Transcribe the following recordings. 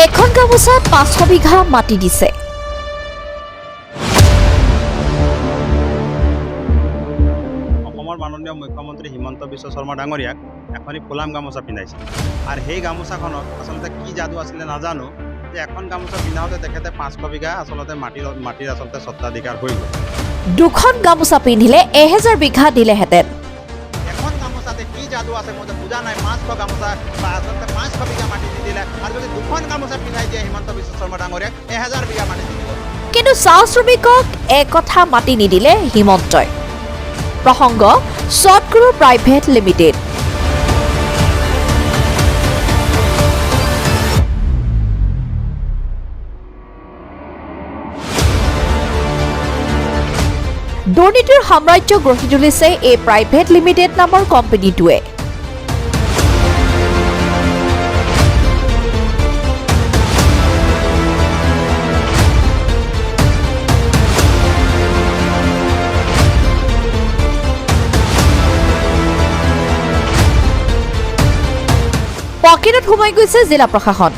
এখন গামোচাত 500 বিঘা মাটি দিছে। অসমৰ মাননীয় মুখ্যমন্ত্ৰী হিমন্ত বিশ্ব শৰ্মা ডাঙৰীয়াক এখনি ফুলাম গামোচা পিন্ধাইছে আৰু সেই গামোচাখনত আচলতে কি যাদু আছিলে নাজানো যে এখন গামোচা পিন্ধাওঁতে তেখেতে 500 বিঘা আচলতে মাটিৰ আচলতে স্বত্বাধিকাৰ হৈ গ'ল। দুখন গামোচা পিন্ধিলে 1000 বিঘা দিলেহেঁতেন। এখন গামোচাতে কি যাদু আছে মই বুজা নাই। 500 গামোচা বা আচলতে 500 বিঘা মাটি দি দিলে আৰু যদি দুখন গামোচা পিন্ধাই দিয়ে হিমন্ত বিশ্ব শৰ্মা ডাঙৰীয়াক 1000 বিঘা মাটি দি দিব। কিন্তু চাহ শ্ৰমিকক একথা মাটি নিদিলে হিমন্তই। প্ৰসংগ সদগুৰু প্ৰাইভেট লিমিটেড। দুৰ্নীতিৰ সাম্ৰাজ্য গঢ়ি তুলিছে এই প্ৰাইভেট লিমিটেড নামৰ কোম্পানীটোৱে। পকেটত সোমাই গৈছে জিলা প্ৰশাসন।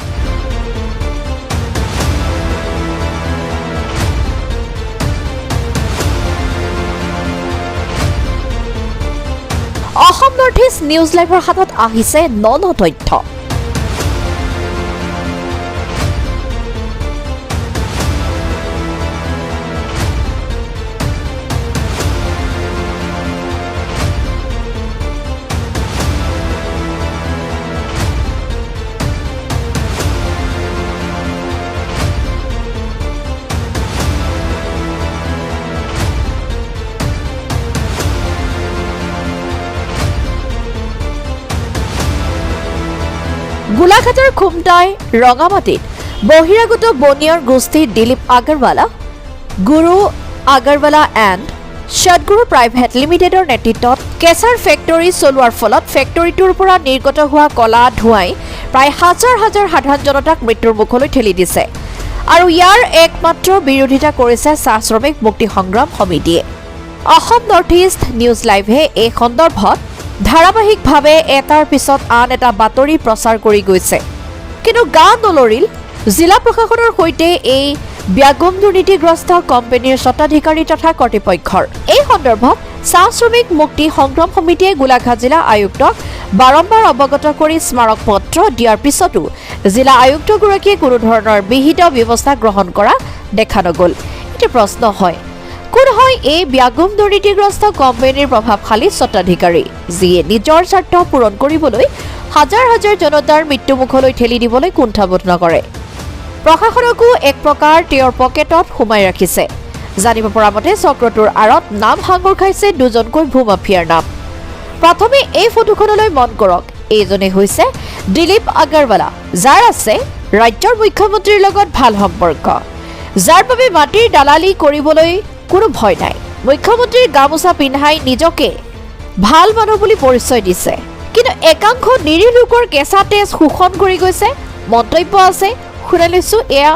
অসম নৰ্থ ইষ্ট নিউজ লাইভৰ হাতত আহিছে ন তথ্য। গোলাঘাটৰ খুমটাই ৰঙামাটিত বহিৰাগত বনিয়াৰ গোষ্ঠী দিলীপ আগৰৱালা, গুৰু আগৰৱালা এণ্ড সদগুৰু প্ৰাইভেট লিমিটেডৰ নেতৃত্বত কেঁচাৰ ফেক্টৰী চলোৱাৰ ফলত ফেক্টৰীটোৰ পৰা নিৰ্গত হোৱা কলা ধোঁৱাই প্ৰায় হাজাৰ হাজাৰ সাধাৰণ জনতাক মৃত্যুৰ মুখলৈ ঠেলি দিছে আৰু ইয়াৰ একমাত্ৰ বিৰোধিতা কৰিছে চাহ শ্ৰমিক মুক্তি সংগ্ৰাম সমিতিয়ে। অসম নৰ্থ ইষ্ট নিউজ লাইভে এই সন্দৰ্ভত ধাৰাবাহিকভাৱে এটাৰ পিছত আন এটা বাতৰি প্ৰচাৰ কৰি গৈছে। কিন্তু গা নলৰিল জিলা প্ৰশাসনৰ সৈতে এই ব্যাগম দুৰ্নীতিগ্ৰস্ত কোম্পানীৰ স্বত্বাধিকাৰী তথা কৰ্তৃপক্ষৰ। এই সন্দৰ্ভত চাহ শ্ৰমিক মুক্তি সংগ্ৰাম সমিতিয়ে গোলাঘাট জিলা আয়ুক্তক বাৰম্বাৰ অৱগত কৰি স্মাৰক পত্ৰ দিয়াৰ পিছতো জিলা আয়ুক্তগৰাকীয়ে কোনো ধৰণৰ বিহিত ব্যৱস্থা গ্ৰহণ কৰা দেখা নগ'ল। এতিয়া প্ৰশ্ন হয়, কোন হয় এই ব্যাগম দুৰ্নীতিগ্ৰস্ত কোম্পানীৰ প্ৰভাৱশালী স্বত্বাধিকাৰী, যিয়ে নিজৰ স্বাৰ্থ পূৰণ কৰিবলৈ হাজাৰ হাজাৰ জনতাৰ মৃত্যুমুখলৈ ঠেলি দিবলৈ কুণ্ঠাবোধ নকৰে। প্ৰশাসনকো এক প্ৰকাৰ তেওঁৰ পকেটত সোমাই ৰাখিছে। জানিব পৰা মতে চক্ৰটোৰ আঁৰত নাম সাঙুৰ খাইছে দুজনকৈ ভূমাফিয়াৰ নাম। প্ৰথমে এই ফটোখনলৈ মন কৰক। এইজনে হৈছে দিলীপ আগৰৱালা, যাৰ আছে ৰাজ্যৰ মুখ্যমন্ত্ৰীৰ লগত ভাল সম্পৰ্ক, যাৰ বাবে মাটিৰ দালালি কৰিবলৈ কোনো ভয় নাই। মুখ্যমন্ত্ৰীৰ গামোচা পিন্ধাই নিজকে ভাল মানুহ বুলি পৰিচয় দিছে। কিন্তু একাংশ নিৰীহ লোকৰ কেঁচা তেজ শোষণ কৰি গৈছে। মন্তব্য আছে, শুনাই লৈছো, এয়া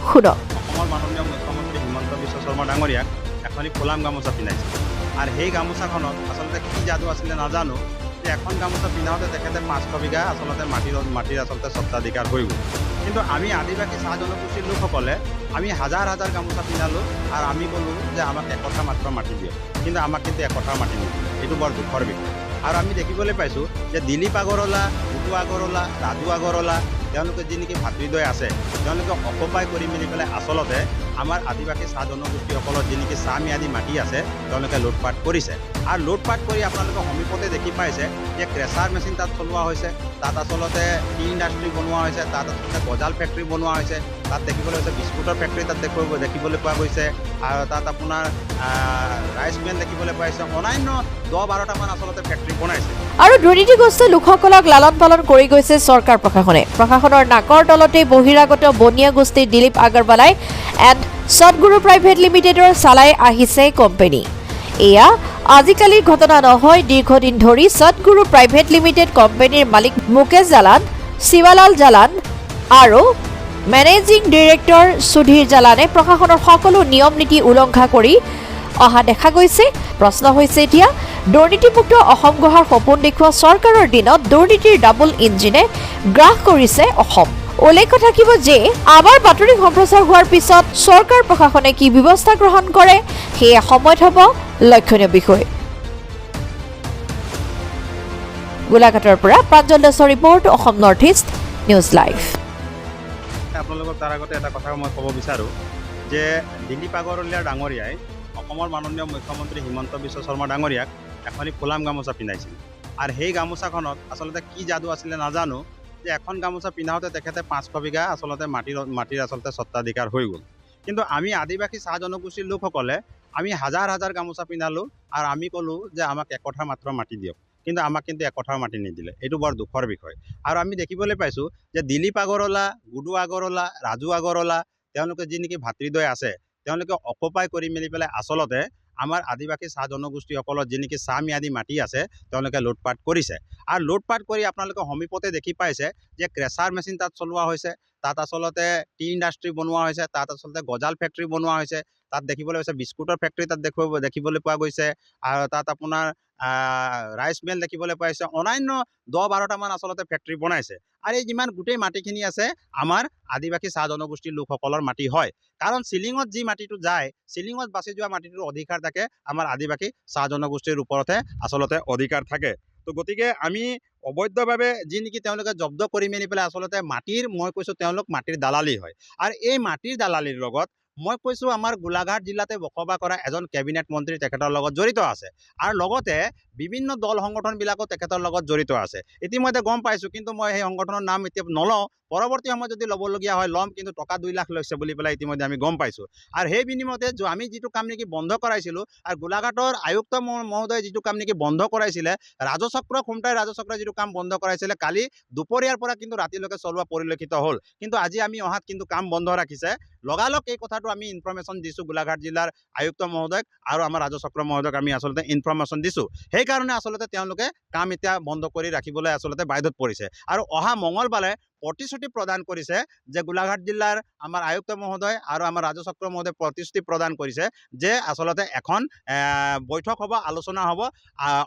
শুনক। অসমৰ মাননীয় মুখ্যমন্ত্ৰী হিমন্ত বিশ্ব শৰ্মা ডাঙৰীয়াক এখনি ফুলাম গামোচা পিন্ধাইছে আৰু সেই গামোচাখনত আচলতে কি যাদু আছিলে নাজানো যে এখন গামোচা পিন্ধাওঁতে তেখেতে 500 বিঘা আচলতে মাটিৰ আচলতে স্বত্বাধিকাৰ হৈ গ'ল। কিন্তু আমি আদিবাসী চাহ জনগোষ্ঠীৰ লোকসকলে আমি হাজাৰ হাজাৰ গামোচা পিন্ধালোঁ আৰু আমি ক'লোঁ যে আমাক একঠা মাত্ৰ মাটি দিয়ক, কিন্তু আমাক কিন্তু একঠা মাটি নিদিলে। এইটো বৰ দুখৰ বিষয়। আৰু আমি দেখিবলৈ পাইছোঁ যে দিলীপ আগৰৱালা, গুৰু আগৰৱালা, ৰাজু আগৰৱালা, তেওঁলোকে যি নেকি ভাতৃদ্বয় আছে, তেওঁলোকে অকুপাই কৰি মেলি পেলাই আচলতে আমাৰ আদিবাসী চাহ জনগোষ্ঠীসকলৰ যি নেকি চাহ ম্যাদী মাটি আছে তেওঁলোকে লুটপাট কৰিছে। আৰু লুটপাট কৰি আপোনালোকে সমীপতে দেখি পাইছে যে ক্ৰেচাৰ মেচিন তাত চলোৱা হৈছে, তাত আচলতে টি ইণ্ডাষ্ট্ৰী বনোৱা হৈছে, তাত আচলতে গজাল ফেক্টৰী বনোৱা হৈছে, তাত দেখিবলৈ হৈছে বিস্কুটৰ ফেক্টৰী তাত দেখিবলৈ পোৱা গৈছে, আৰু তাত আপোনাৰ ৰাইচ মিল দেখিবলৈ পাইছে, অন্যান্য 10-12টামান আচলতে ফেক্টৰী বনাইছে। আৰু দুৰ্নীতিগ্ৰস্ত লোকসকলক লালন পালন কৰি গৈছে চৰকাৰ প্ৰশাসনে। প্ৰশাসনৰ নাকৰ তলতে বহিৰাগত বনিয়া গোষ্ঠীৰ দিলীপ আগৰৱালাই এণ্ড সদগুৰু প্ৰাইভেট লিমিটেডৰ চালাই আহিছে কোম্পানী। এয়া আজিকালিৰ ঘটনা নহয়। দীৰ্ঘদিন ধৰি সদগুৰু প্ৰাইভেট লিমিটেড কোম্পানীৰ মালিক মুকেশ জালান, শিৱালাল জালান আৰু মেনেজিং ডিৰেক্টৰ সুধীৰ জালানে প্ৰশাসনৰ সকলো নিয়ম নীতি উলংঘা কৰি অহা দেখা গৈছে। প্ৰশ্ন হৈছে এতিয়া, দুৰ্নীতিমুক্ত অসম গঢ়াৰ সপোন দেখুওৱা চৰকাৰৰ দিনত দুৰ্নীতিৰ ডাবল ইঞ্জিনে গ্ৰাস কৰিছে অসম। উল্লেখ্য থাকিব যে আমাৰ বাতৰি সম্প্ৰচাৰ হোৱাৰ পিছত চৰকাৰ প্ৰশাসনে কি ব্যৱস্থা গ্ৰহণ কৰে সেয়া সময়ত হ'ব লক্ষণীয় বিষয়। গোলাঘাটৰ পৰা প্ৰাঞ্জল দাসৰ report, Assam north east news live. আপোনালোকক তাৰ আগতে এটা কথা মই ক'ব বিচাৰোঁ যে দিলীপ আগৰৱালা ডাঙৰীয়াই অসমৰ মাননীয় মুখ্যমন্ত্ৰী হিমন্ত বিশ্ব শৰ্মা ডাঙৰীয়াক এখনি ফুলাম গামোচা পিন্ধাইছিল। আৰু সেই গামোচাখনত আচলতে কি যাদু আছিলে নাজানো, যে এখন গামোচা পিন্ধাওঁতে তেখেতে 500 বিঘা আচলতে মাটিৰ আচলতে স্বত্বাধিকাৰ হৈ গ'ল। কিন্তু আমি আদিবাসী চাহ জনগোষ্ঠীৰ লোকসকলে আমি হাজাৰ হাজাৰ গামোচা পিন্ধালোঁ আৰু আমি ক'লোঁ যে আমাক একঠা মাত্ৰ মাটি দিয়ক, কিন্তু আমাক কিন্তু একঠাও মাটি নিদিলে। এইটো বৰ দুখৰ বিষয়। আৰু আমি দেখিবলৈ পাইছোঁ যে দিলীপ আগৰৱালা, গুডু আগৰৱালা, ৰাজু আগৰৱালা, তেওঁলোকে যি নেকি ভাতৃদ্বয় আছে, তেওঁলোকে অকুপাই কৰি মেলি পেলাই আচলতে আমাৰ আদিবাসী চাহ জনগোষ্ঠীসকলৰ যি নেকি চাহ ম্যাদী মাটি আছে তেওঁলোকে লুটপাট কৰিছে। আৰু লুটপাট কৰি আপোনালোকে সমীপতে দেখি পাইছে যে ক্ৰেচাৰ মেচিন তাত চলোৱা হৈছে, তাত আচলতে টি ইণ্ডাষ্ট্ৰী বনোৱা হৈছে, তাত আচলতে গজাল ফেক্টৰী বনোৱা হৈছে, তাত দেখিবলৈ পাইছে বিস্কুটৰ ফেক্টৰী তাত দেখিবলৈ পোৱা গৈছে, আৰু তাত আপোনাৰ ৰাইচ মিল দেখিবলৈ পাইছে, অন্যান্য 10-12টামান আচলতে ফেক্টৰী বনাইছে। আৰু এই যিমান গোটেই মাটিখিনি আছে আমাৰ আদিবাসী চাহ জনগোষ্ঠীৰ লোকসকলৰ মাটি হয়। কাৰণ চিলিঙত যি মাটিটো যায়, চিলিঙত বাছি যোৱা মাটিটোৰ অধিকাৰ থাকে আমাৰ আদিবাসী চাহ জনগোষ্ঠীৰ ওপৰতহে আচলতে অধিকাৰ থাকে। তো গতিকে আমি অবৈধভাৱে যি নেকি তেওঁলোকে জব্দ কৰি মেলি পেলাই আচলতে মই কৈছোঁ তেওঁলোক মাটিৰ দালালি হয়। আৰু এই মাটিৰ দালালিৰ লগত মই কৈছোঁ আমাৰ গোলাঘাট জিলাতে বসবাস কৰা এজন কেবিনেট মন্ত্ৰী তেখেতৰ লগত জড়িত আছে, আৰু লগতে বিভিন্ন দল সংগঠনবিলাকো তেখেতৰ লগত জড়িত আছে। ইতিমধ্যে গম পাইছোঁ, কিন্তু মই সেই সংগঠনৰ নাম এতিয়া নলওঁ, পৰৱৰ্তী সময়ত যদি ল'বলগীয়া হয় ল'ম, কিন্তু টকা 2 লাখ লৈছে বুলি পেলাই ইতিমধ্যে আমি গম পাইছোঁ। আৰু সেই বিনিময়তে আমি যিটো কাম নেকি বন্ধ কৰাইছিলোঁ, আৰু গোলাঘাটৰ আয়ুক্ত মহোদয়ে যিটো কাম নেকি বন্ধ কৰাইছিলে, ৰাজচক্ৰ খুমটাই ৰাজচক্ৰই যিটো কাম বন্ধ কৰাইছিলে, কালি দুপৰীয়াৰ পৰা কিন্তু ৰাতিলৈকে চলোৱা পৰিলক্ষিত হ'ল। কিন্তু আজি আমি অহাত কিন্তু কাম বন্ধ ৰাখিছে। লগালগ এই কথাটো আমি ইনফৰমেশ্যন দিছোঁ গোলাঘাট জিলাৰ আয়ুক্ত মহোদয়ক আৰু আমাৰ ৰাজচক্ৰ মহোদয়ক আমি আচলতে ইনফৰমেশ্যন দিছোঁ। সেইকাৰণে আচলতে তেওঁলোকে কাম এতিয়া বন্ধ কৰি ৰাখিবলৈ আচলতে বাধ্যত পৰিছে। আৰু অহা মঙলবাৰে প্ৰতিশ্ৰুতি প্ৰদান কৰিছে যে গোলাঘাট জিলাৰ আমাৰ আয়ুক্ত মহোদয় আৰু আমাৰ ৰাজচক্ৰ মহোদয়ে প্ৰতিশ্ৰুতি প্ৰদান কৰিছে যে আচলতে এখন বৈঠক হ'ব, আলোচনা হ'ব,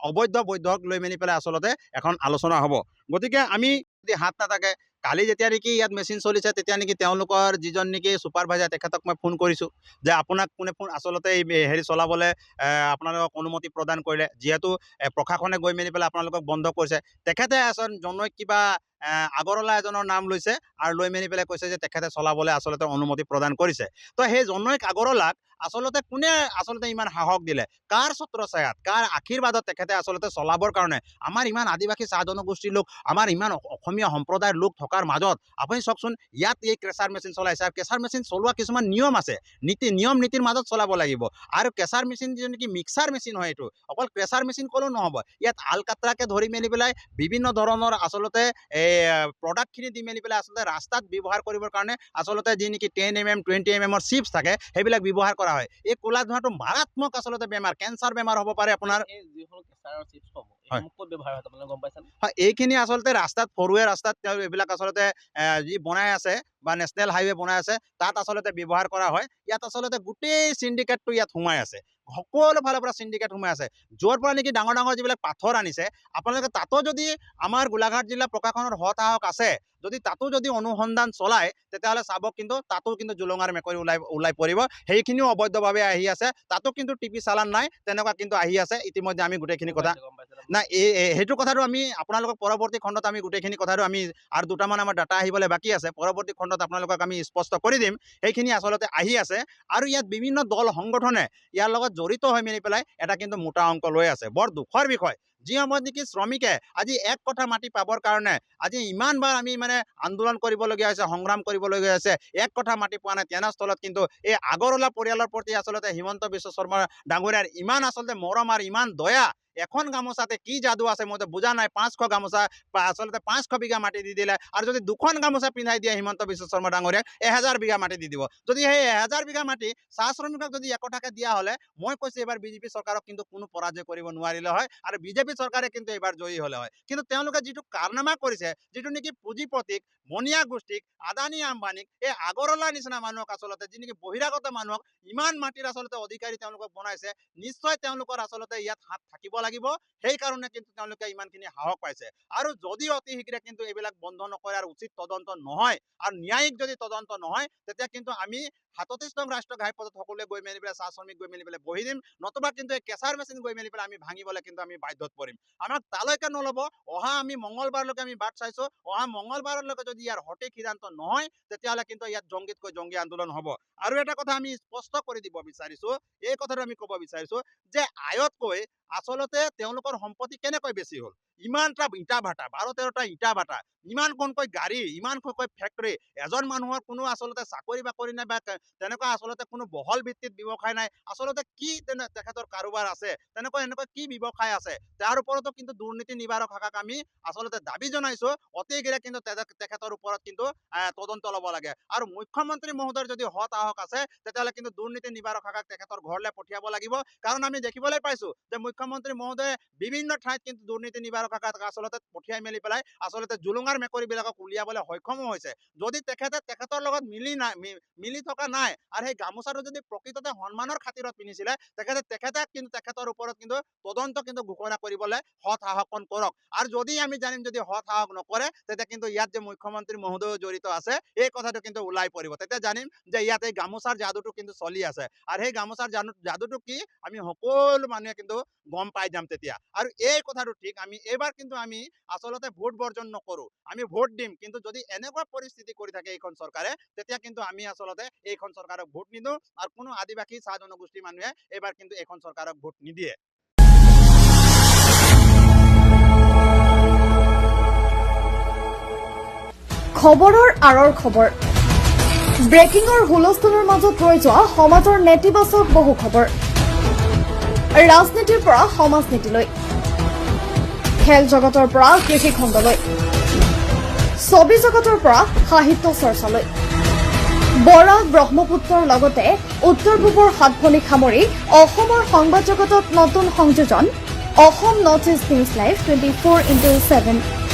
অবৈধ বৈধক লৈ মেলি পেলাই আচলতে এখন আলোচনা হ'ব। গতিকে আমি যদি হাত নাথাকে, কালি যেতিয়া নেকি ইয়াত মেচিন চলিছে তেতিয়া নেকি তেওঁলোকৰ যিজন নেকি ছুপাৰভাইজাৰ তেখেতক মই ফোন কৰিছোঁ যে আপোনাক কোনে আচলতে এই চলাবলৈ আপোনালোকক অনুমতি প্ৰদান কৰিলে, যিহেতু প্ৰশাসনে গৈ মেলি পেলাই আপোনালোকক বন্ধ কৰিছে। তেখেতে এজন জনৈক কিবা আগৰৱালা এজনৰ নাম লৈছে আৰু লৈ মেলি পেলাই কৈছে যে তেখেতে চলাবলৈ আচলতে অনুমতি প্ৰদান কৰিছে। তো সেই জনৈক আগৰৱালাক আচলতে কোনে আচলতে ইমান সাহস দিলে, কাৰ ছত্ৰছায়াত, কাৰ আশীৰ্বাদত তেখেতে আচলতে চলাবৰ কাৰণে আমাৰ ইমান আদিবাসী চাহ জনগোষ্ঠীৰ লোক, আমাৰ ইমান অসমীয়া সম্প্ৰদায়ৰ লোক থকাৰ মাজত আপুনি চাওকচোন, ইয়াত এই ক্ৰেচাৰ মেচিন চলাইছে। আৰু ক্ৰেচাৰ মেচিন চলোৱা কিছুমান নিয়ম আছে, নিয়ম নীতিৰ মাজত চলাব লাগিব। আৰু ক্ৰেচাৰ মেচিন যি নেকি মিক্সাৰ মেচিন হয়, এইটো অকল ক্ৰেচাৰ মেচিন ক'লেও নহ'ব, ইয়াত আলকাট্ৰাকে ধৰি মেলি পেলাই বিভিন্ন ধৰণৰ আচলতে এই প্ৰডাক্টখিনি দি মেলি পেলাই আচলতে ৰাস্তাত ব্যৱহাৰ কৰিবৰ কাৰণে আচলতে যি নেকি 10 mm 20 mm চিপছ থাকে সেইবিলাক ব্যৱহাৰ কৰা হয়। এই ক'লা ধোঁৱাটো মাৰাত্মক আচলতে বেমাৰ, কেঞ্চাৰ বেমাৰ হ'ব পাৰে আপোনাৰ। হয়, এইখিনি আচলতে ৰাস্তাত ফৰৱে ৰাস্তাত তেওঁ এইবিলাক আচলতে যি বনাই আছে বা নেশ্যনেল হাইৱে বনাই আছে তাত আচলতে ব্যৱহাৰ কৰা হয়। ইয়াত আচলতে গোটেই চিণ্ডিকেটটো ইয়াত সোমাই আছে, সকলো ফালৰ পৰা চিণ্ডিকেট সোমাই আছে। য'ৰ পৰা নেকি ডাঙৰ ডাঙৰ যিবিলাক পাথৰ আনিছে, আপোনালোকে তাতো যদি আমাৰ গোলাঘাট জিলা প্ৰশাসনৰ হতাহক আছে, যদি তাতো যদি অনুসন্ধান চলায় তেতিয়াহ'লে চাব, কিন্তু তাতো কিন্তু জুলুঙাৰ মেকুৰী ওলাই পৰিব। সেইখিনিও অবৈধভাৱে আহি আছে, তাতো কিন্তু টিপি চালান নাই, তেনেকুৱা কিন্তু আহি আছে। ইতিমধ্যে আমি গোটেইখিনি কথা নাই, সেইটো কথাটো আমি আপোনালোকক পৰৱৰ্তী খণ্ডত আমি গোটেইখিনি কথাটো আমি আৰু দুটামান আমাৰ ডাটা আহিবলৈ বাকী আছে, পৰৱৰ্তী খণ্ডত আপোনালোকক আমি স্পষ্ট কৰি দিম। সেইখিনি আচলতে আহি আছে। আৰু ইয়াত বিভিন্ন দল সংগঠনে ইয়াৰ লগত জড়িত হৈ মেলি পেলাই এটা কিন্তু মোটা অংক লৈ আছে। বৰ দুখৰ বিষয়, যি সময়ত নেকি শ্ৰমিকে আজি এক কঠা মাটি পাবৰ কাৰণে আজি ইমানবাৰ আমি আন্দোলন কৰিবলগীয়া হৈছে, সংগ্ৰাম কৰিবলগীয়া হৈছে, এক কঠা মাটি পোৱা নাই। তেনেস্থলত কিন্তু এই আগৰৱালা পৰিয়ালৰ প্ৰতি আচলতে হিমন্ত বিশ্ব শৰ্মা ডাঙৰীয়াৰ ইমান আচলতে মৰম আৰু ইমান দয়া, এখন গামোচাতে কি যাদু আছে মইতো বুজা নাই। 500 গামোচা আচলতে 500 বিঘা মাটি দি দিলে, আৰু যদি 2খন গামোচা পিন্ধাই দিয়ে হিমন্ত বিশ্ব শৰ্মা ডাঙৰীয়াক 1000 বিঘা মাটি দি দিব। যদি সেই 1000 বিঘা মাটি চাহ শ্ৰমিকক যদি একঠাকে দিয়া হ'লে, মই কৈছোঁ এইবাৰ বিজেপি চৰকাৰক কিন্তু কোনো পৰাজয় কৰিব নোৱাৰিলে হয়, আৰু বিজেপি চৰকাৰে কিন্তু এইবাৰ জয়ী হ'লে হয়। কিন্তু তেওঁলোকে যিটো কাৰনামা কৰিছে, যিটো নেকি পুঁজিপতিক, বনিয়া গোষ্ঠীক, আদানী আম্বানীক, এই আগৰৱালাৰ নিচিনা মানুহক আচলতে যি নেকি বহিৰাগত মানুহক ইমান মাটিৰ আচলতে অধিকাৰী তেওঁলোকক বনাইছে, নিশ্চয় তেওঁলোকৰ আচলতে ইয়াত হাত থাকিব লাগিব সেইকাৰণে কিন্তু তেওঁলোকে ইমানখিনি সাহস পাইছে আৰু যদি অতি শীঘ্ৰে কিন্তু এইবিলাক বন্ধ নকৰে আৰু উচিত তদন্ত নহয় আৰু ন্যায়িক যদি তদন্ত নহয় তেতিয়া কিন্তু আমি 37 নং ৰাষ্ট্ৰীয় ঘাইপথত সকলোৱে গৈ মেলি পেলাই চাহ শ্ৰমিক গৈ মেলি পেলাই বহি দিম নতুবা কিন্তু এই কেঁচাৰ মেচিন গৈ মেলি পেলাই আমি ভাঙিবলৈ কিন্তু আমি বাধ্যত পৰিম আমাক তালৈকে নল'ব অহা আমি মঙ্গলবাৰলৈকে আমি বাট চাইছো অহা মঙ্গলবাৰলৈকে যদি ইয়াৰ সঠিক সিদ্ধান্ত নহয় তেতিয়াহ'লে কিন্তু ইয়াত জংগীতকৈ জংগী আন্দোলন হ'ব আৰু এটা কথা আমি স্পষ্ট কৰি দিব বিচাৰিছো এই কথাটো আমি ক'ব বিচাৰিছো যে আয়তকৈ আচলতে তেওঁলোকৰ সম্পত্তি কেনেকৈ বেছি হ'ল ইমানটা ইটা ভাটা 12-13টা ইটা ভাটা ইমান কণকৈ গাড়ী ইমান কণকৈ ফেক্টৰী এজন মানুহৰ কোনো আচলতে চাকৰি বাকৰি নাই বা তেনেকুৱা আচলতে কোনো বহল ভিত্তিত ব্যৱসায় নাই আচলতে কি তেখেতৰ কাৰোবাৰ আছে তেনেকুৱা এনেকুৱা কি ব্যৱসায় আছে তাৰ ওপৰতো কিন্তু দুৰ্নীতি নিবাৰক শাখাক আমি আচলতে দাবী জনাইছো অতি শীঘ্ৰে কিন্তু তেখেতৰ ওপৰত কিন্তু তদন্ত ল'ব লাগে আৰু মুখ্যমন্ত্ৰী মহোদয়ৰ যদি হত সাহস আছে তেতিয়াহ'লে কিন্তু দুৰ্নীতি নিবাৰক শাখাক তেখেতৰ ঘৰলৈ পঠিয়াব লাগিব কাৰণ আমি দেখিবলৈ পাইছো যে মুখ্যমন্ত্ৰী মহোদয়ে বিভিন্ন ঠাইত কিন্তু দুৰ্নীতি নিবাৰক শাখাক আচলতে পঠিয়াই মেলি পেলাই আচলতে জুলুঙাৰ মেকুৰীবিলাকক উলিয়াবলৈ সক্ষম হৈছে যদি তেখেতৰ লগত মিলি থকা নাই আৰু সেই গামোচাটো যদি প্ৰকৃততে সন্মানৰ খাতিৰত পিন্ধিছিলে তেখেতে কিন্তু তেখেতৰ ওপৰত কিন্তু তদন্ত কিন্তু ঘোষণা কৰিবলৈ হত সাহস কৰক আৰু যদি আমি জানিম যদি হত সাহস নকৰে তেতিয়া কিন্তু ইয়াত যে মুখ্যমন্ত্ৰী মহোদয় জড়িত আছে এই কথাটো কিন্তু ওলাই পৰিব তেতিয়া জানিম যে ইয়াত এই গামোচাৰ যাদুটো কিন্তু চলি আছে আৰু সেই গামোচাৰ যাদুটো কি আমি সকলো মানুহে কিন্তু গম পাই যাম তেতিয়া আৰু এই কথাটো ঠিক আমি এইবাৰ কিন্তু আমি আচলতে ভোট বৰ্জন নকৰো আমি ভোট দিম কিন্তু যদি এনেকুৱা পৰিস্থিতি কৰি থাকে এইখন চৰকাৰে তেতিয়া কিন্তু আমি আচলতে এইখন চৰকাৰক ভোট নিদিওঁ আৰু কোনো আদিবাসী চাহ জনগোষ্ঠীৰ মানুহে এইবাৰ কিন্তু এইখন চৰকাৰক ভোট নিদিয়ে খবৰৰ আঁৰৰ খবৰ ব্ৰেকিংৰ হুলস্থুলৰ মাজত ৰৈ যোৱা সমাজৰ নেতিবাচক বহু খবৰ ৰাজনীতিৰ পৰা সমাজনীতিলৈ খেল জগতৰ পৰা কৃষি খণ্ডলৈ ছবি জগতৰ পৰা সাহিত্য চৰ্চালৈ বৰাক ব্ৰহ্মপুত্ৰৰ লগতে উত্তৰ পূবৰ সাতভনীক সামৰি অসমৰ সংবাদ জগতত নতুন সংযোজন Assam north east news live 24/7